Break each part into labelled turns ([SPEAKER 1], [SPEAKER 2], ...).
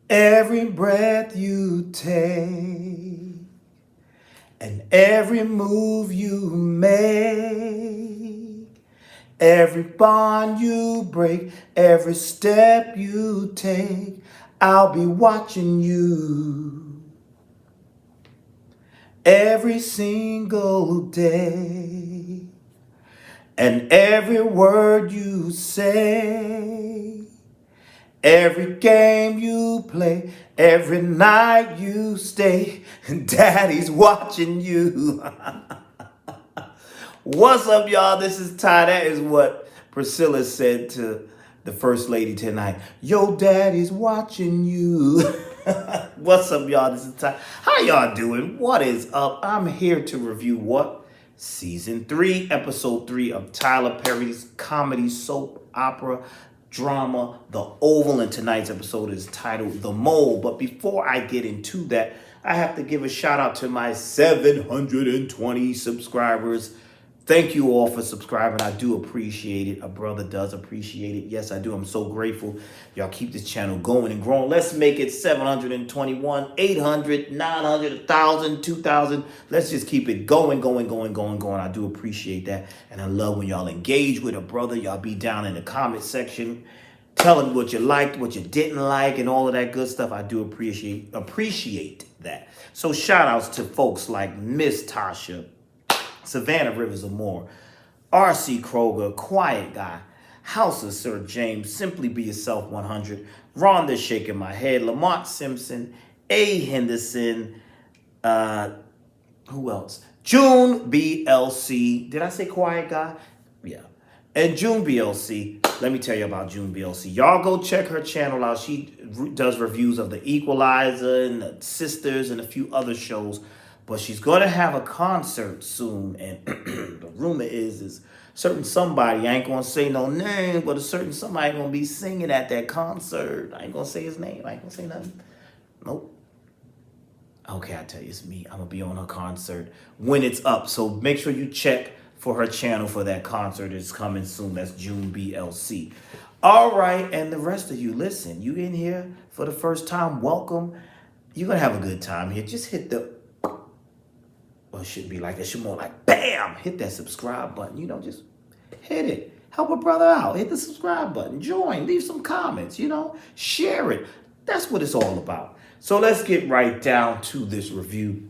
[SPEAKER 1] Every breath you take and every move you make, every bond you break, every step you take, I'll be watching you every single day. And every word you say, every game you play, every night you stay, Daddy's watching you. What's up, y'all? This is Ty. That is what Priscilla said to the First Lady tonight. Yo, Daddy's watching you. What's up, y'all? This is Ty. How y'all doing? What is up? I'm here to review what? Season 3, Episode 3 of Tyler Perry's comedy soap opera drama, The Oval. And tonight's episode is titled The Mole. But before I get into that, I have to give a shout out to my 720 subscribers. Thank you all for subscribing. I do appreciate it. A brother does appreciate it. Yes, I do. I'm so grateful. Y'all keep this channel going and growing. Let's make it 721, 800, 900, 1,000, 2,000. Let's just keep it going. I do appreciate that. And I love when y'all engage with a brother. Y'all be down in the comment section telling what you liked, what you didn't like, and all of that good stuff. I do appreciate that. So shout outs to folks like Miss Tasha, Savannah Rivers Amore, R.C. Kroger, Quiet Guy, House of Sir James, Simply Be Yourself 100, Rhonda Shaking My Head, Lamont Simpson, A. Henderson, who else? June BLC. Did I say Quiet Guy? Yeah. And June BLC, let me tell you about June BLC. Y'all go check her channel out. She does reviews of The Equalizer and The Sisters and a few other shows. But she's going to have a concert soon. And the rumor is certain somebody, I ain't going to say no name, but a certain somebody going to be singing at that concert. I ain't going to say his name. I ain't going to say nothing. Nope. Okay, I tell you, it's me. I'm going to be on her concert when it's up. So make sure you check for her channel for that concert. It's coming soon. That's June BLC. All right, and the rest of you, listen, you in here for the first time, welcome. You're going to have a good time here. Just hit the... Well, it shouldn't be like that. It should be more like, bam, hit that subscribe button. Just hit it. Help a brother out. Hit the subscribe button. Join. Leave some comments, Share it. That's what it's all about. So let's get right down to this review.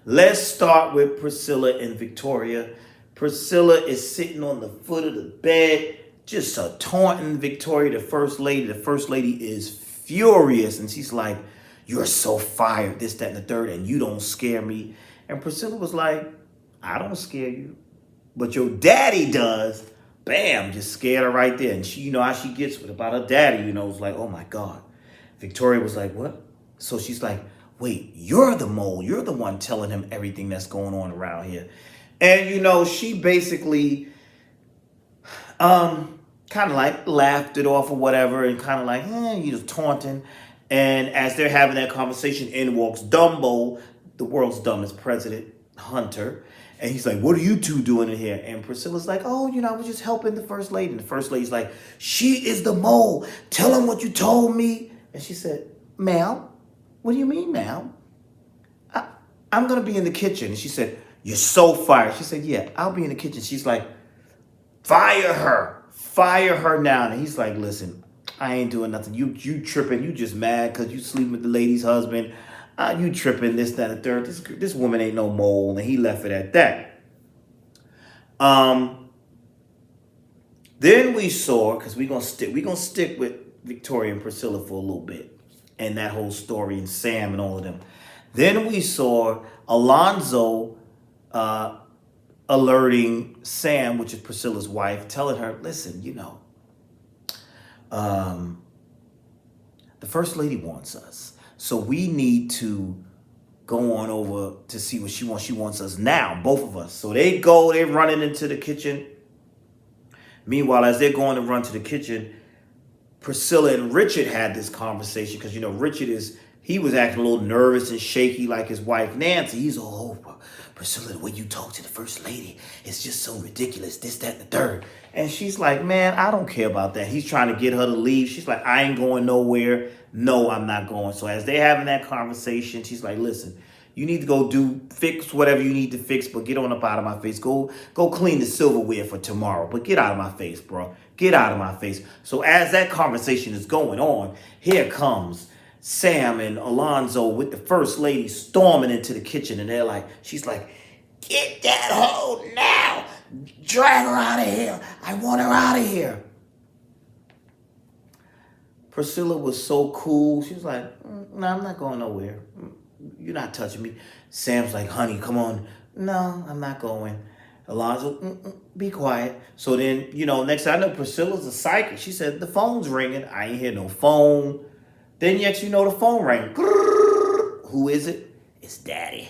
[SPEAKER 1] Let's start with Priscilla and Victoria. Priscilla is sitting on the foot of the bed, just taunting Victoria, the First Lady. The First Lady is furious, and she's like, you're so fired, this, that, and the third, and you don't scare me. And Priscilla was like, I don't scare you, but your daddy does. Bam, just scared her right there. And she, how she gets with about her daddy, was like, oh my God. Victoria was like, what? So she's like, wait, you're the mole. You're the one telling him everything that's going on around here. And, she basically kind of like laughed it off or whatever and kind of like, you just taunting. And as they're having that conversation, in walks Dumbo, the world's dumbest president, Hunter. And he's like, what are you two doing in here? And Priscilla's like, oh, I was just helping the First Lady. And the First Lady's like, she is the mole. Tell him what you told me. And she said, ma'am, what do you mean, ma'am? I'm going to be in the kitchen. And she said, you're so fired. She said, yeah, I'll be in the kitchen. She's like, fire her. Fire her now. And he's like, listen, I ain't doing nothing. You tripping. You just mad because you sleeping with the lady's husband. You tripping, this, that, and the third. This woman ain't no mole. And he left it at that. Then we saw, because we're gonna stick with Victoria and Priscilla for a little bit. And that whole story and Sam and all of them. Then we saw Alonzo alerting Sam, which is Priscilla's wife, telling her, listen, the First Lady wants us. So we need to go on over to see what she wants. She wants us now, both of us. So they're running into the kitchen. Meanwhile, as they're going to run to the kitchen, Priscilla and Richard had this conversation because, Richard is he was acting a little nervous and shaky like his wife Nancy. He's all, oh, Priscilla, the way you talk to the first lady is just so ridiculous. This, that, and the third. And she's like, man, I don't care about that. He's trying to get her to leave. She's like, I ain't going nowhere. No, I'm not going. So as they're having that conversation, she's like, listen, you need to go fix whatever you need to fix, but get on up out of my face. Go clean the silverware for tomorrow, but get out of my face, bro. Get out of my face. So as that conversation is going on, here comes Sam and Alonzo with the first lady storming into the kitchen, and she's like, get that hoe now. Drag her out of here. I want her out of here. Priscilla was so cool. She was like, no, I'm not going nowhere. You're not touching me. Sam's like, honey, come on. No, I'm not going. Alonzo, be quiet. So then, next thing I know, Priscilla's a psychic. She said, the phone's ringing. I ain't hear no phone. Then next the phone rang. Who is it? It's Daddy.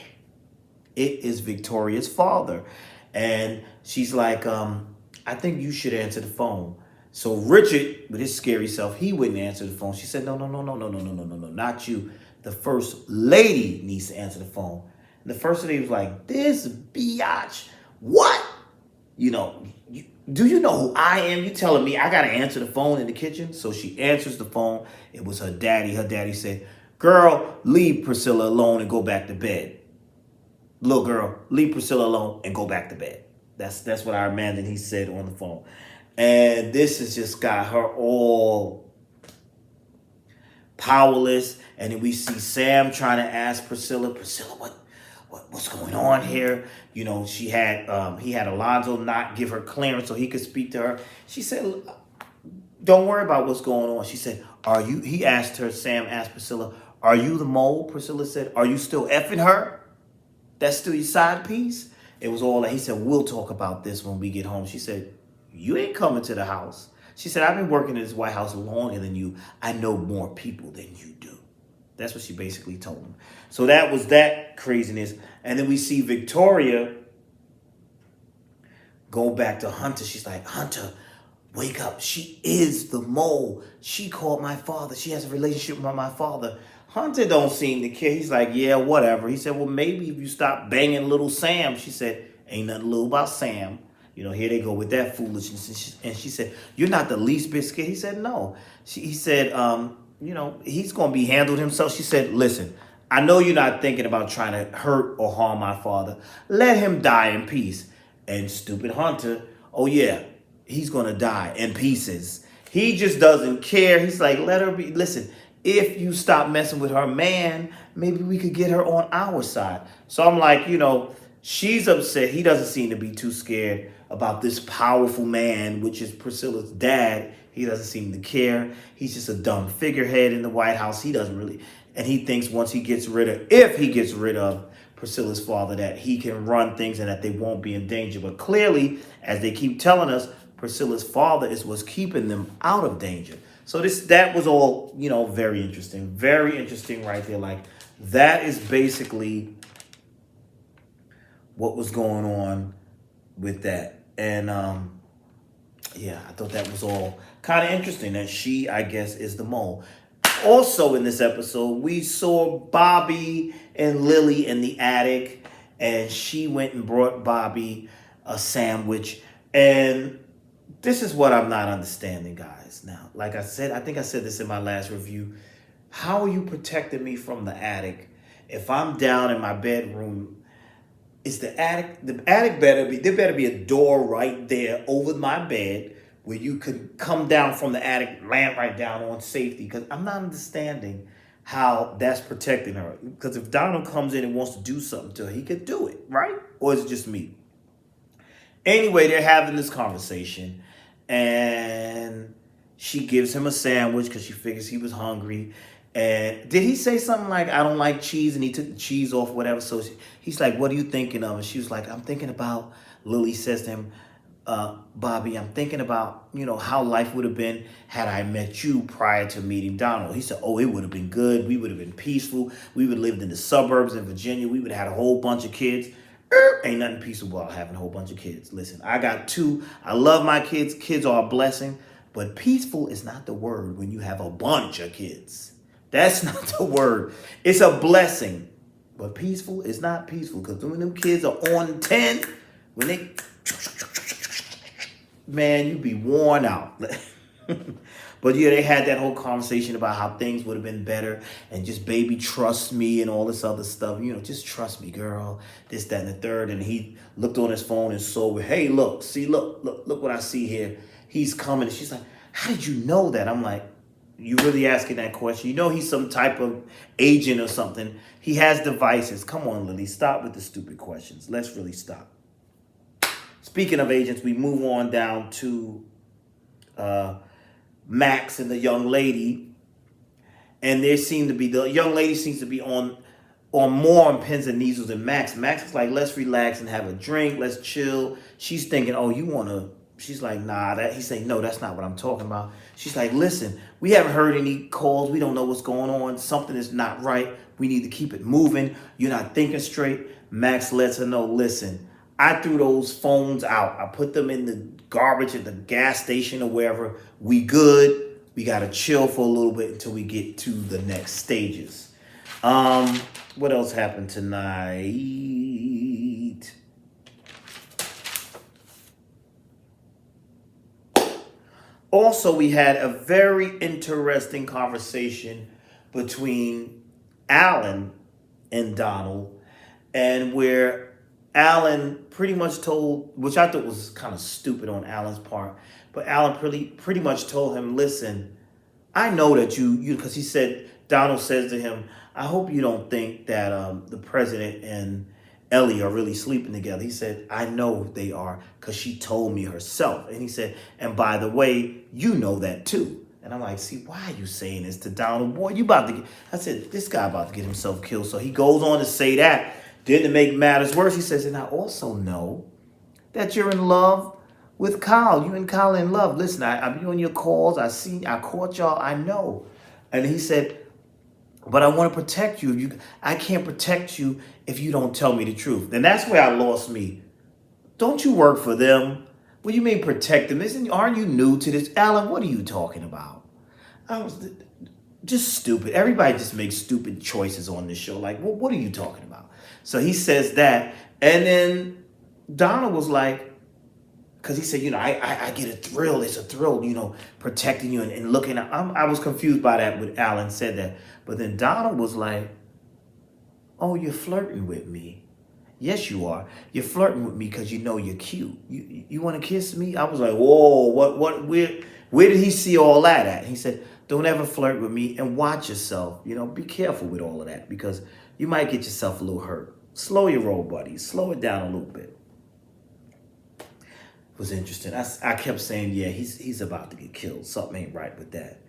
[SPEAKER 1] It is Victoria's father. And she's like, I think you should answer the phone. So Richard, with his scary self, he wouldn't answer the phone. She said, no, not you. The first lady needs to answer the phone. And the first lady was like, this biatch. What? Do you know who I am? You telling me I got to answer the phone in the kitchen? So she answers the phone. It was her daddy. Her daddy said, girl, leave Priscilla alone and go back to bed. Little girl, leave Priscilla alone and go back to bed. That's what I imagine he said on the phone. And this has just got her all powerless. And then we see Sam trying to ask Priscilla, what's going on here? He had Alonzo not give her clearance so he could speak to her. She said, don't worry about what's going on. She said, Sam asked Priscilla, are you the mole? Priscilla said, are you still effing her? That's still your side piece? It was all that. He said, we'll talk about this when we get home. She said, you ain't coming to the house. She said, I've been working in this White House longer than you. I know more people than you do. That's what she basically told him. So that was that craziness. And then we see Victoria go back to Hunter. She's like, Hunter, wake up. She is the mole. She called my father. She has a relationship with my father. Hunter don't seem to care. He's like, yeah, whatever. He said, well, maybe if you stop banging little Sam. She said, ain't nothing little about Sam. Here they go with that foolishness. And she said, you're not the least bit scared. He said, no. He said, he's going to be handled himself. She said, listen, I know you're not thinking about trying to hurt or harm my father. Let him die in peace. And stupid Hunter, oh yeah, he's going to die in pieces. He just doesn't care. He's like, let her be. Listen, if you stop messing with her man, maybe we could get her on our side. So I'm like, she's upset. He doesn't seem to be too scared about this powerful man, which is Priscilla's dad. He doesn't seem to care. He's just a dumb figurehead in the White House. He doesn't really, and he thinks once if he gets rid of Priscilla's father, that he can run things and that they won't be in danger. But clearly, as they keep telling us, Priscilla's father is what's keeping them out of danger. So that was all, very interesting. Very interesting right there. Like, that is basically what was going on with that. And, I thought that was all kind of interesting that she, I guess, is the mole. Also in this episode, we saw Bobby and Lily in the attic, and she went and brought Bobby a sandwich. And this is what I'm not understanding, guys. Now, like I said, I think I said this in my last review. How are you protecting me from the attic if I'm down in my bedroom? Is the attic there better be a door right there over my bed where you could come down from the attic, land right down on safety? Because I'm not understanding how that's protecting her. Because if Donald comes in and wants to do something to her, he could do it, right? Or is it just me? Anyway, they're having this conversation, and she gives him a sandwich because she figures he was hungry. And did he say something like, I don't like cheese, and he took the cheese off, whatever? So he's like, what are you thinking of? And she was like, I'm thinking about, Lily says to him, Bobby, I'm thinking about, how life would have been had I met you prior to meeting Donald. He said, oh, it would have been good. We would have been peaceful. We would have lived in the suburbs in Virginia. We would have had a whole bunch of kids. Ain't nothing peaceful about having a whole bunch of kids. Listen, I got 2. I love my kids. Kids are a blessing. But peaceful is not the word when you have a bunch of kids. That's not the word. It's a blessing. But peaceful is not peaceful because when them kids are on 10, when they, man, you be worn out. But yeah, they had that whole conversation about how things would have been better and just baby trust me and all this other stuff. Just trust me, girl. This, that, and the third. And he looked on his phone and saw, hey, look, see, look what I see here. He's coming. And she's like, how did you know that? I'm like, you really asking that question? He's some type of agent or something. He has devices. Come on, Lily, stop with the stupid questions. Let's really stop. Speaking of agents, we move on down to Max and the young lady, and the young lady seems to be on more on pins and needles than Max. Max is like, let's relax and have a drink, let's chill. She's thinking, oh, you wanna? She's like, nah. He's saying, no, that's not what I'm talking about. She's like, listen, we haven't heard any calls. We don't know what's going on. Something is not right. We need to keep it moving. You're not thinking straight. Max lets her know, listen, I threw those phones out. I put them in the garbage at the gas station or wherever. We good. We got to chill for a little bit until we get to the next stages. What else happened tonight? Also, we had a very interesting conversation between Alan and Donald, and where Alan pretty much told, which I thought was kind of stupid on Alan's part, but Alan pretty much told him, listen, I know that you, because he said, Donald says to him, I hope you don't think that the president and Ellie are really sleeping together. He said, I know they are because she told me herself. And he said, and by the way, you know that too. And I'm like, see, why are you saying this to Donald? Boy, you about to get, I said, this guy about to get himself killed. So he goes on to say that. Then to make matters worse, he says, and I also know that you're in love with Kyle. You and Kyle are in love. Listen, I've been on your calls. I caught y'all. I know. And he said, but I want to protect you. I can't protect you if you don't tell me the truth. And that's where I lost me. Don't you work for them? What do you mean protect them? Aren't you new to this? Alan, what are you talking about? I was just stupid. Everybody just makes stupid choices on this show. Like, well, what are you talking about? So he says that. And then Donald was like, because he said, I get a thrill. It's a thrill, protecting you and looking. I was confused by that when Alan said that. But then Donald was like, oh, you're flirting with me. Yes, you are. You're flirting with me because you're cute. You want to kiss me? I was like, whoa, what, where did he see all that at? He said, don't ever flirt with me and watch yourself. Be careful with all of that because you might get yourself a little hurt. Slow your roll, buddy. Slow it down a little bit. Was interesting. I kept saying, yeah, he's about to get killed. Something ain't right with that.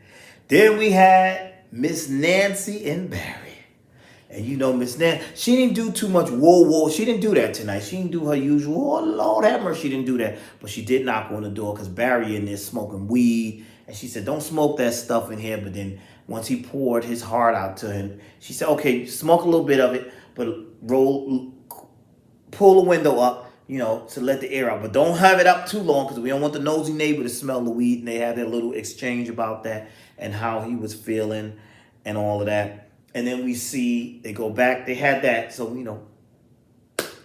[SPEAKER 1] Then we had Miss Nancy and Barry. And Miss Nancy, she didn't do too much whoa. She didn't do that tonight. She didn't do her usual, oh, Lord have mercy, she didn't do that. But she did knock on the door because Barry in there smoking weed. And she said, don't smoke that stuff in here. But then once he poured his heart out to him, she said, okay, smoke a little bit of it, but pull the window up, to let the air out. But don't have it up too long because we don't want the nosy neighbor to smell the weed. And they had that little exchange about that and how he was feeling and all of that. And then we see they go back. They had that. So,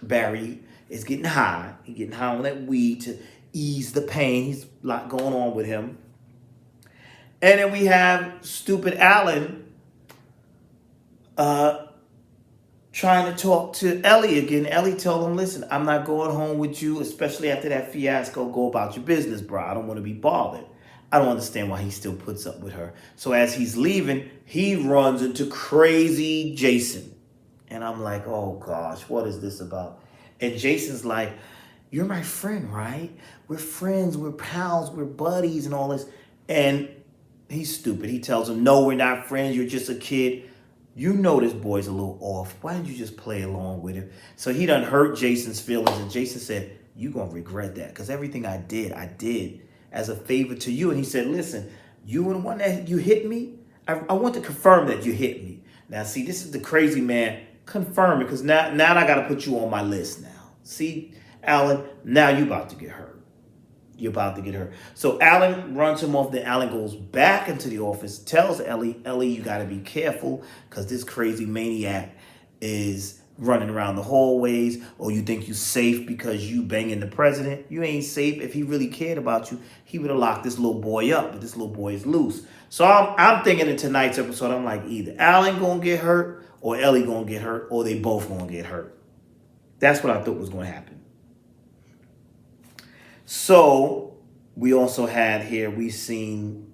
[SPEAKER 1] Barry is getting high. He's getting high on that weed to ease the pain. He's a lot going on with him. And then we have stupid Alan trying to talk to Ellie again. Ellie told him, listen, I'm not going home with you, especially after that fiasco. Go about your business, bro. I don't want to be bothered. I don't understand why he still puts up with her. So as he's leaving, he runs into crazy Jason. And I'm like, oh gosh, what is this about? And Jason's like, you're my friend, right? We're friends, we're pals, we're buddies and all this. And he's stupid. He tells him, no, we're not friends. You're just a kid. This boy's a little off. Why didn't you just play along with him? So he done hurt Jason's feelings. And Jason said, you going to regret that. Because everything I did as a favor to you. And he said, listen, you were the one that you hit me. I want to confirm that you hit me. Now, see, this is the crazy man. Confirm it. Because now I got to put you on my list now. See, Alan, now you about to get hurt. You're about to get hurt. So Alan runs him off. Then Alan goes back into the office, tells Ellie, you got to be careful because this crazy maniac is running around the hallways. Or you think you're safe because you banging the president. You ain't safe. If he really cared about you, he would have locked this little boy up. But this little boy is loose. So I'm thinking in tonight's episode, I'm like, either Alan going to get hurt or Ellie going to get hurt or they both going to get hurt. That's what I thought was going to happen. So we also had here, we seen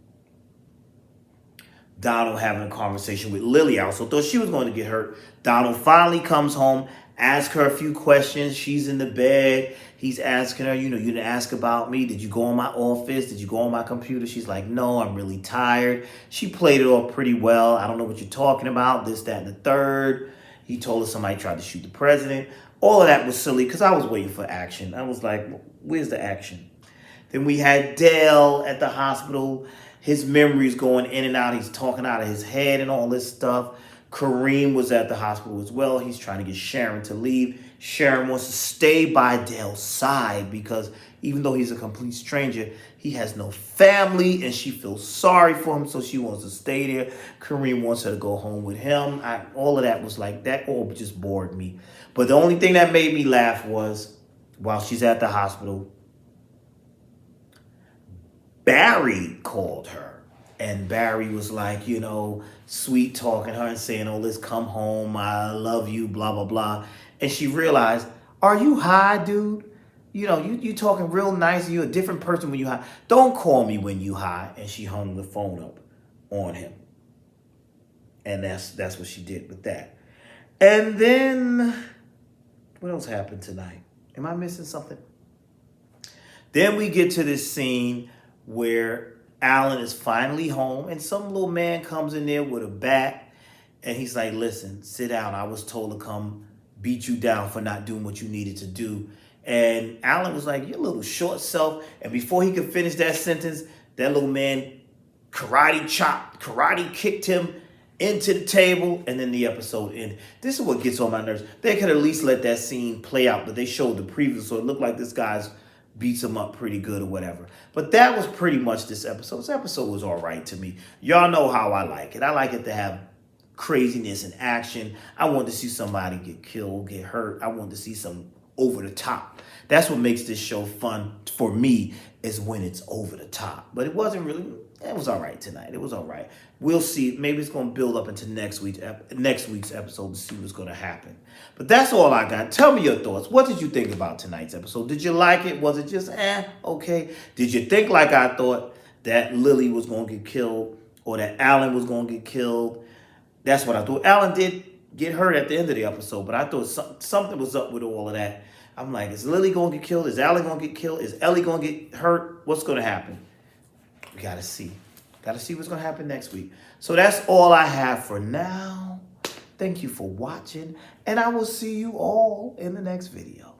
[SPEAKER 1] Donald having a conversation with Lily. I also thought she was going to get hurt. Donald finally comes home, asks her a few questions. She's in the bed. He's asking her, you didn't ask about me. Did you go in my office? Did you go on my computer? She's like, no, I'm really tired. She played it off pretty well. I don't know what you're talking about. This, that, and the third. He told her somebody tried to shoot the president. All of that was silly because I was waiting for action. I was like, where's the action? Then we had Dale at the hospital. His memory's going in and out. He's talking out of his head and all this stuff. Kareem was at the hospital as well. He's trying to get Sharon to leave. Sharon wants to stay by Dale's side because even though he's a complete stranger, he has no family and she feels sorry for him, so she wants to stay there. Kareem wants her to go home with him. All of that was like, that all just bored me. But the only thing that made me laugh was while she's at the hospital, Barry called her. And Barry was like, sweet talking her and saying, oh, let's come home. I love you, blah, blah, blah. And she realized, are you high, dude? You talking real nice. You're a different person when you high. Don't call me when you high. And she hung the phone up on him. And that's what she did with that. And then, what else happened tonight? Am I missing something? Then we get to this scene where Alan is finally home and some little man comes in there with a bat and he's like, listen, sit down. I was told to come beat you down for not doing what you needed to do. And Alan was like, you little short self. And before he could finish that sentence, that little man karate kicked him into the table, and then the episode ended. This is what gets on my nerves. They could at least let that scene play out, but they showed the preview, so it looked like this guy's beats him up pretty good or whatever. But that was pretty much this episode. This episode was all right to me. Y'all know how I like it. I like it to have craziness and action. I want to see somebody get killed, get hurt. I want to see some over the top. That's what makes this show fun for me, is when it's over the top. But it wasn't really, it was all right tonight. It was all right. We'll see. Maybe it's going to build up into next week's episode to see what's going to happen. But that's all I got. Tell me your thoughts. What did you think about tonight's episode? Did you like it? Was it just, okay? Did you think like I thought, that Lily was going to get killed or that Alan was going to get killed? That's what I thought. Alan did get hurt at the end of the episode, but I thought something was up with all of that. I'm like, is Lily going to get killed? Is Alan going to get killed? Is Ellie going to get hurt? What's going to happen? We got to see. Got to see what's going to happen next week. So that's all I have for now. Thank you for watching, and I will see you all in the next video.